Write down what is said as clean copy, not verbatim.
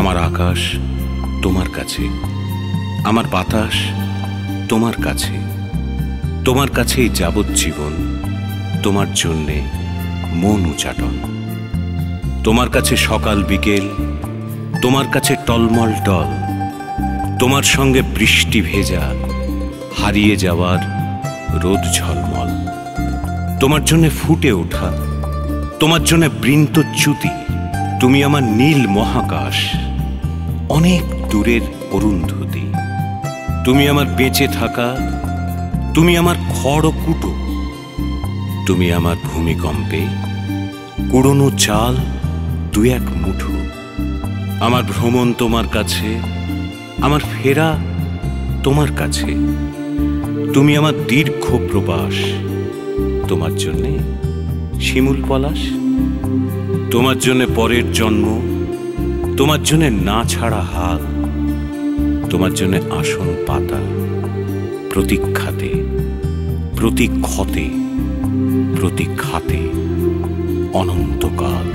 আমার আকাশ তোমার কাছে, আমার বাতাস তোমার কাছে, তোমার কাছেই যাবজ্জীবন, তোমার জন্যে মন উচাটন। তোমার কাছে সকাল বিকেল, তোমার কাছে টলমল টল, তোমার সঙ্গে বৃষ্টি ভেজা হারিয়ে যাওয়ার রোদ ঝলমল। তোমার জন্যে ফুটে ওঠা, তোমার জন্যে বৃন্তচ্যুতি, তুমি আমার নীল মহাকাশ, অনেক দূরের অরুন্ধতী। তুমি আমার বেঁচে থাকা, তুমি আমার খড়কুটো, তুমি আমার ভূমিকম্পে কুড়োনো চাল দু এক মুঠো। আমার ভ্রমণ তোমার কাছে, আমার ফেরা তোমার কাছে, তুমি আমার দীর্ঘ প্রবাস, তোমার জন্যে শিমুল পলাশ, তোমার জন্যে পরের জন্ম, তোমার জন্যে না ছাড়া হাল, তোমার জন্যে আসন পাতা প্রতীক্ষাতে, প্রতি ক্ষতে, প্রতি খাতে অনন্তকাল।